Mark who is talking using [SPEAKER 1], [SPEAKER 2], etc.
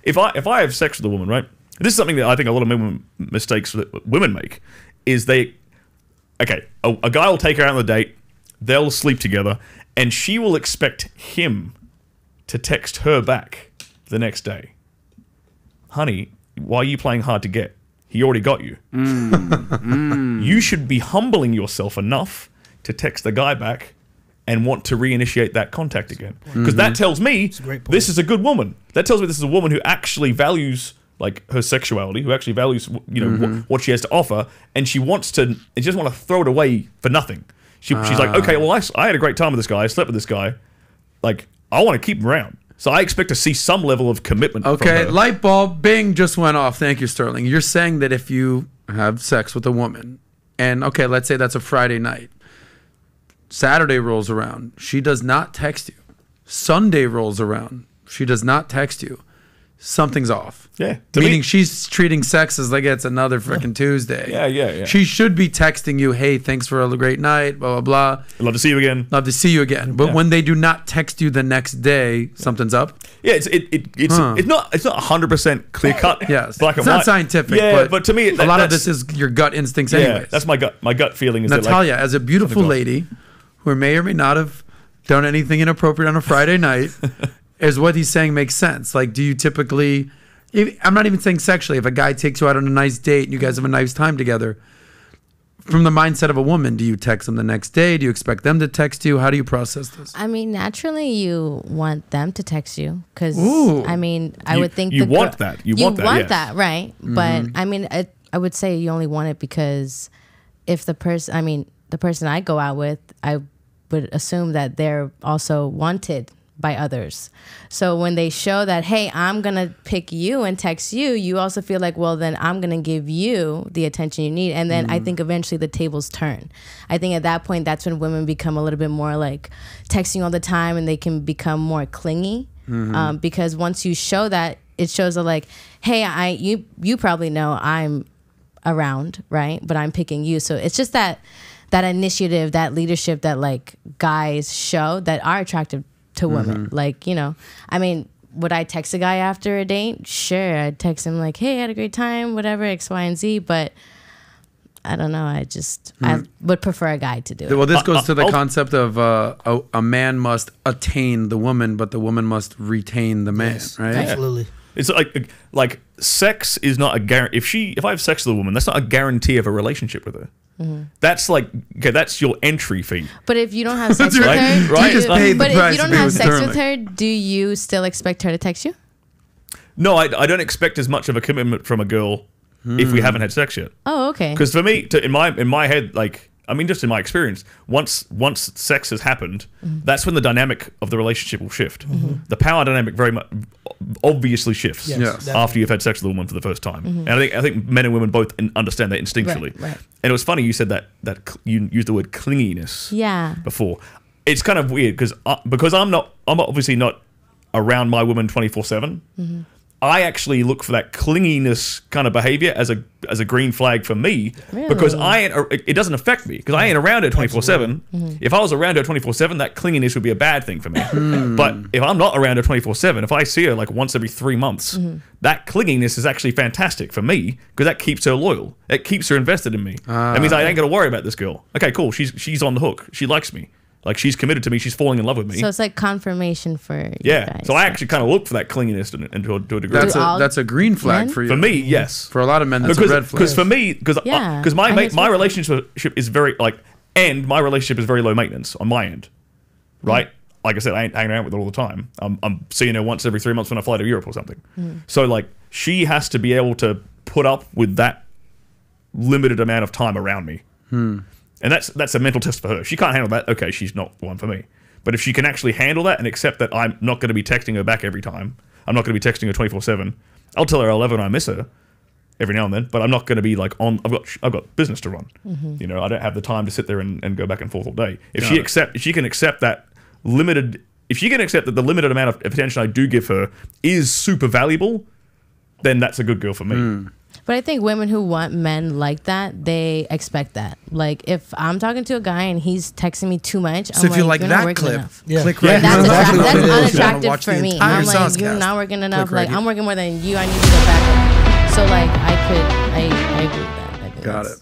[SPEAKER 1] if I have sex with a woman, right? This is something that I think a lot of mistakes that women make is a guy will take her out on a date, they'll sleep together, and she will expect him to text her back the next day. Honey, why are you playing hard to get? He already got you. You should be humbling yourself enough to text the guy back and want to reinitiate that contact again. Because that tells me this is a good woman. That tells me this is a woman who actually values like her sexuality, who actually values what she has to offer, and she doesn't want to throw it away for nothing. She's like, okay, well, I had a great time with this guy. I slept with this guy. Like, I want to keep him around. So I expect to see some level of commitment.
[SPEAKER 2] Okay, light bulb, bing, just went off. Thank you, Sterling. You're saying that if you have sex with a woman, and okay, let's say that's a Friday night, Saturday rolls around, she does not text you. Sunday rolls around, she does not text you. Something's off.
[SPEAKER 1] Yeah.
[SPEAKER 2] Meaning she's treating sex as like it's another freaking Tuesday.
[SPEAKER 1] Yeah.
[SPEAKER 2] She should be texting you, hey, thanks for a great night, blah, blah, blah.
[SPEAKER 1] I'd love to see you again.
[SPEAKER 2] Love to see you again. But when they do not text you the next day, something's up?
[SPEAKER 1] Yeah, it's not 100% clear cut.
[SPEAKER 2] Yes.
[SPEAKER 1] Black and
[SPEAKER 2] it's not
[SPEAKER 1] white.
[SPEAKER 2] scientific.
[SPEAKER 1] Yeah, but to me,
[SPEAKER 2] a lot of this is your gut instincts anyways.
[SPEAKER 1] That's my gut feeling. Is
[SPEAKER 2] Natalia, as a beautiful lady who may or may not have done anything inappropriate on a Friday night, is what he's saying makes sense. Like, do you typically, I'm not even saying sexually, if a guy takes you out on a nice date and you guys have a nice time together, from the mindset of a woman, do you text them the next day? Do you expect them to text you? How do you process this?
[SPEAKER 3] I mean, naturally, you want them to text you because, I mean, I would think
[SPEAKER 1] you want that. You want
[SPEAKER 3] that, right? But I mean, I would say you only want it because if the person I go out with, I would assume that they're also wanted by others. So when they show that, hey, I'm going to pick you and text you, you also feel like, well, then I'm going to give you the attention you need. And then I think eventually the tables turn. I think at that point, that's when women become a little bit more like texting all the time and they can become more clingy. Because once you show that, it shows that like, hey, you probably know I'm around, right? But I'm picking you. So it's just that initiative, that leadership that like guys show that are attractive to women. Like, you know, I mean, would I text a guy after a date? Sure. I'd text him like, hey, I had a great time, whatever, X, Y, and Z. But I don't know. I would prefer a guy to do it.
[SPEAKER 2] Well, this goes to the concept of a man must attain the woman, but the woman must retain the man, right?
[SPEAKER 4] Absolutely.
[SPEAKER 1] It's like sex is not a guarantee. If I have sex with a woman, that's not a guarantee of a relationship with her. That's like, okay, that's your entry fee.
[SPEAKER 3] But if you don't have sex with her, if you don't have sex with her, do you still expect her to text you?
[SPEAKER 1] No, I don't expect as much of a commitment from a girl if we haven't had sex yet.
[SPEAKER 3] Oh, okay.
[SPEAKER 1] Because for me, in my head, like, I mean, just in my experience, once sex has happened, that's when the dynamic of the relationship will shift. The power dynamic very much obviously shifts after you've had sex with a woman for the first time. And I think men and women both understand that instinctually.
[SPEAKER 3] Right.
[SPEAKER 1] And it was funny you said that you used the word clinginess before. It's kind of weird because I'm obviously not around my woman 24/7. I actually look for that clinginess kind of behavior as a green flag for me because it doesn't affect me because I ain't around her 24/7. If I was around her 24/7, that clinginess would be a bad thing for me. But if I'm not around her 24/7, if I see her like once every 3 months, that clinginess is actually fantastic for me because that keeps her loyal. It keeps her invested in me. That means I ain't got to worry about this girl. Okay, cool. She's on the hook. She likes me. Like, she's committed to me. She's falling in love with me.
[SPEAKER 3] So it's like confirmation for you guys.
[SPEAKER 1] So I actually kind of look for that clinginess and to a degree.
[SPEAKER 2] That's a green flag for you.
[SPEAKER 1] For me, yes.
[SPEAKER 2] For a lot of men, that's a red flag.
[SPEAKER 1] Because for me, because my relationship is very my relationship is very low maintenance on my end, right? Like I said, I ain't hanging out with her all the time. I'm seeing her once every 3 months when I fly to Europe or something. So like, she has to be able to put up with that limited amount of time around me. And that's a mental test for her. If she can't handle that, okay, she's not the one for me. But if she can actually handle that and accept that I'm not going to be texting her back every time, I'm not going to be texting her 24/7. I'll tell her I love her and I miss her every now and then, but I'm not going to be like I've got business to run. You know, I don't have the time to sit there and go back and forth all day. If she can accept that the limited amount of attention I do give her is super valuable, then that's a good girl for me.
[SPEAKER 3] But I think women who want men like that, they expect that. Like if I'm talking to a guy and he's texting me too much,
[SPEAKER 2] so
[SPEAKER 3] I'm
[SPEAKER 2] if you like
[SPEAKER 3] you're not
[SPEAKER 2] that
[SPEAKER 3] working
[SPEAKER 2] clip,
[SPEAKER 3] enough.
[SPEAKER 2] click
[SPEAKER 4] Yeah,
[SPEAKER 2] right
[SPEAKER 3] That's,
[SPEAKER 2] here.
[SPEAKER 4] exactly what it is.
[SPEAKER 3] unattractive
[SPEAKER 2] Watch
[SPEAKER 3] for
[SPEAKER 2] the
[SPEAKER 3] me.
[SPEAKER 2] entire
[SPEAKER 3] I'm like,
[SPEAKER 2] Saucecast.
[SPEAKER 3] you're not working enough.
[SPEAKER 2] Click right
[SPEAKER 3] Like
[SPEAKER 2] here.
[SPEAKER 3] I'm working more than you. I need you to go back up. So like I agree with that. I think
[SPEAKER 2] Got
[SPEAKER 3] that's-
[SPEAKER 2] it.